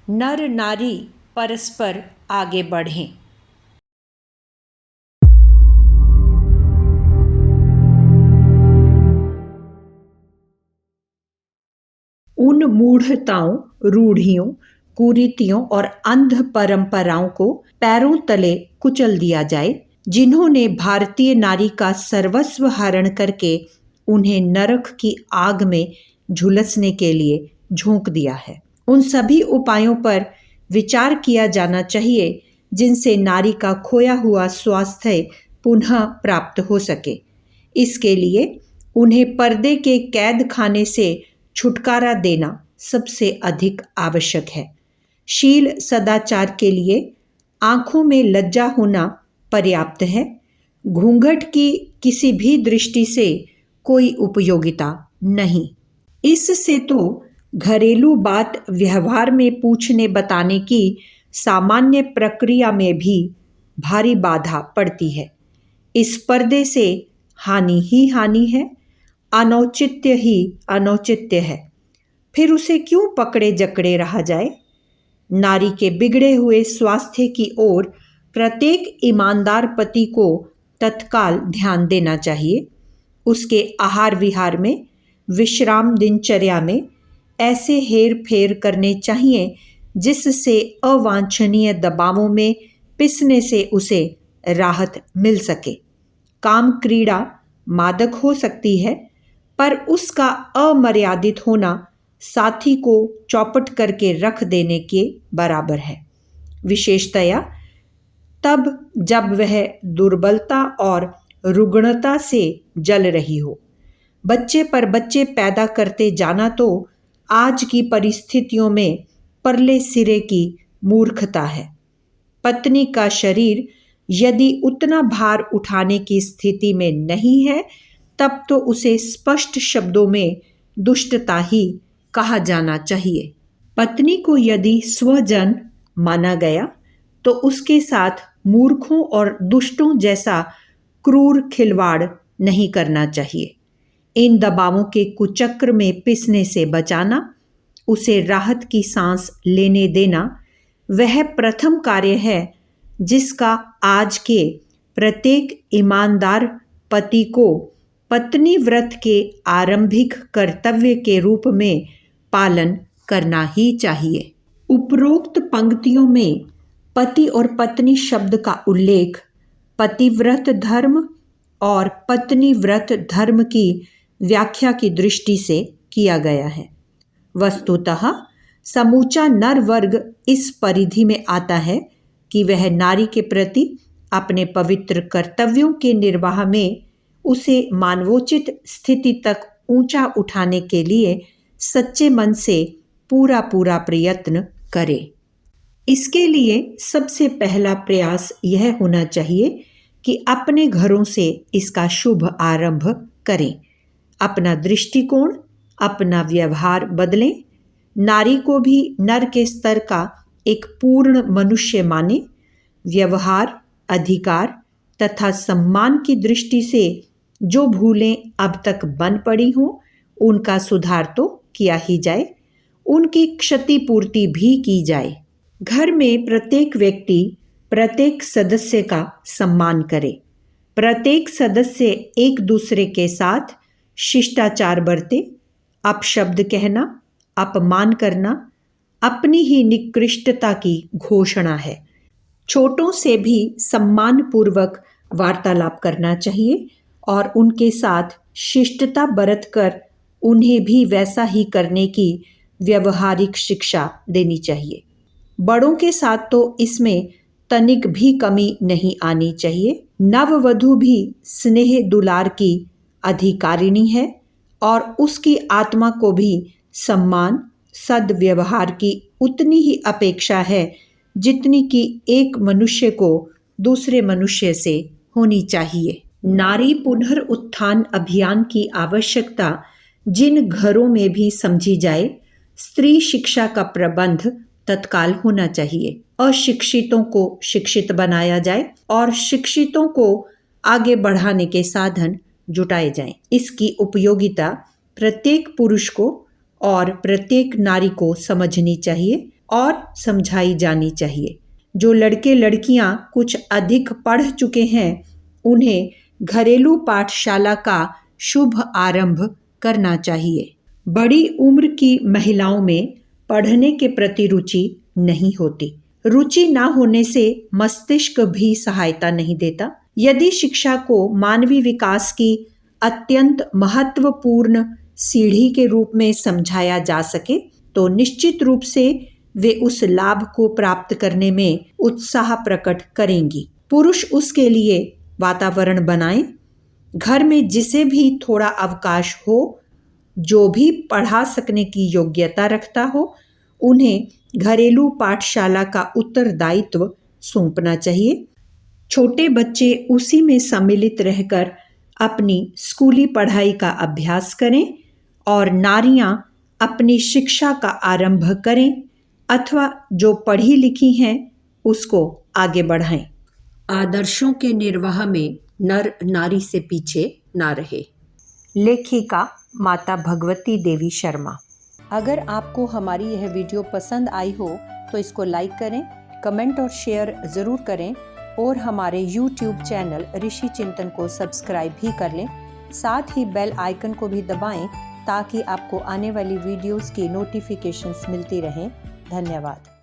नर नारी परस्पर आगे बढ़ें। उन मूढ़ताओं, रूढ़ियों, कुरीतियों और अंध परंपराओं को पैरों तले कुचल दिया जाए जिन्होंने भारतीय नारी का सर्वस्व हरण करके उन्हें नरक की आग में झुलसने के लिए झोंक दिया है। उन सभी उपायों पर विचार किया जाना चाहिए जिनसे नारी का खोया हुआ स्वास्थ्य पुनः प्राप्त हो सके। इसके लिए उन्हें पर्दे के कैद खाने से छुटकारा देना सबसे अधिक आवश्यक है। शील सदाचार के लिए आंखों में लज्जा होना पर्याप्त है। घूंघट की किसी भी दृष्टि से कोई उपयोगिता नहीं। इससे तो घरेलू बात व्यवहार में पूछने बताने की सामान्य प्रक्रिया में भी भारी बाधा पड़ती है। इस पर्दे से हानि ही हानि है, अनौचित्य ही अनौचित्य है। फिर उसे क्यों पकड़े जकड़े रहा जाए? नारी के बिगड़े हुए स्वास्थ्य की ओर प्रत्येक ईमानदार पति को तत्काल ध्यान देना चाहिए। उसके आहार विहार में, विश्राम दिनचर्या में ऐसे हेर फेर करने चाहिए जिससे अवांछनीय दबावों में पिसने से उसे राहत मिल सके। काम क्रीड़ा मादक हो सकती है, पर उसका अमर्यादित होना साथी को चौपट करके रख देने के बराबर है, विशेषतया तब जब वह दुर्बलता और रुग्णता से जल रही हो। बच्चे पर बच्चे पैदा करते जाना तो आज की परिस्थितियों में परले सिरे की मूर्खता है। पत्नी का शरीर यदि उतना भार उठाने की स्थिति में नहीं है, तब तो उसे स्पष्ट शब्दों में दुष्टता ही कहा जाना चाहिए। पत्नी को यदि स्वजन माना गया तो उसके साथ मूर्खों और दुष्टों जैसा क्रूर खिलवाड़ नहीं करना चाहिए। इन दबावों के कुचक्र में पिसने से बचाना, उसे राहत की सांस लेने देना, वह प्रथम कार्य है जिसका आज के प्रत्येक ईमानदार पति को पत्नी व्रत के आरंभिक कर्तव्य के रूप में पालन करना ही चाहिए। उपरोक्त पंक्तियों में पति और पत्नी शब्द का उल्लेख पतिव्रत धर्म और पत्नी व्रत धर्म की व्याख्या की दृष्टि से किया गया है। वस्तुतः समूचा नर वर्ग इस परिधि में आता है कि वह नारी के प्रति अपने पवित्र कर्तव्यों के निर्वाह में उसे मानवोचित स्थिति तक ऊंचा उठाने के लिए सच्चे मन से पूरा पूरा प्रयत्न करे। इसके लिए सबसे पहला प्रयास यह होना चाहिए कि अपने घरों से इसका शुभ आरंभ करें। अपना दृष्टिकोण, अपना व्यवहार बदलें। नारी को भी नर के स्तर का एक पूर्ण मनुष्य माने। व्यवहार, अधिकार तथा सम्मान की दृष्टि से जो भूलें अब तक बन पड़ी हों, उनका सुधार तो किया ही जाए, उनकी क्षतिपूर्ति भी की जाए। घर में प्रत्येक व्यक्ति प्रत्येक सदस्य का सम्मान करे। प्रत्येक सदस्य एक दूसरे के साथ शिष्टाचार बरते। अपशब्द कहना, अपमान करना अपनी ही निकृष्टता की घोषणा है। छोटों से भी सम्मानपूर्वक वार्तालाप करना चाहिए और उनके साथ शिष्टता बरतकर उन्हें भी वैसा ही करने की व्यवहारिक शिक्षा देनी चाहिए। बड़ों के साथ तो इसमें तनिक भी कमी नहीं आनी चाहिए। नववधु भी स्नेह दुलार की अधिकारिणी है और उसकी आत्मा को भी सम्मान, सद्व्यवहार की उतनी ही अपेक्षा है जितनी कि एक मनुष्य को दूसरे मनुष्य से होनी चाहिए। नारी पुनरुत्थान अभियान की आवश्यकता जिन घरों में भी समझी जाए, स्त्री शिक्षा का प्रबंध तत्काल होना चाहिए। अशिक्षितों को शिक्षित बनाया जाए और शिक्षितों को आगे बढ़ाने के साधन जुटाए जाएं। इसकी उपयोगिता प्रत्येक पुरुष को और प्रत्येक नारी को समझनी चाहिए। और समझाई जानी चाहिए। जो लड़के लड़कियां कुछ अधिक पढ़ चुके हैं उन्हें घरेलू पाठशाला का शुभ आरंभ करना चाहिए। बड़ी उम्र की महिलाओं में पढ़ने के प्रति रुचि नहीं होती। रुचि ना होने से मस्तिष्क भी सहायता नहीं देता। यदि शिक्षा को मानवीय विकास की अत्यंत महत्वपूर्ण सीढ़ी के रूप में समझाया जा सके तो निश्चित रूप से वे उस लाभ को प्राप्त करने में उत्साह प्रकट करेंगी। पुरुष उसके लिए वातावरण बनाएं। घर में जिसे भी थोड़ा अवकाश हो, जो भी पढ़ा सकने की योग्यता रखता हो, उन्हें घरेलू पाठशाला का उत्तरदायित्व सौंपना चाहिए। छोटे बच्चे उसी में सम्मिलित रहकर अपनी स्कूली पढ़ाई का अभ्यास करें और नारियां अपनी शिक्षा का आरंभ करें अथवा जो पढ़ी लिखी हैं उसको आगे बढ़ाएं। आदर्शों के निर्वाह में नर नारी से पीछे ना रहे। लेखिका माता भगवती देवी शर्मा। अगर आपको हमारी यह वीडियो पसंद आई हो तो इसको लाइक करें, कमेंट और शेयर ज़रूर करें और हमारे YouTube चैनल ऋषि चिंतन को सब्सक्राइब भी कर लें। साथ ही बेल आइकन को भी दबाएं ताकि आपको आने वाली वीडियोस की नोटिफिकेशंस मिलती रहें। धन्यवाद।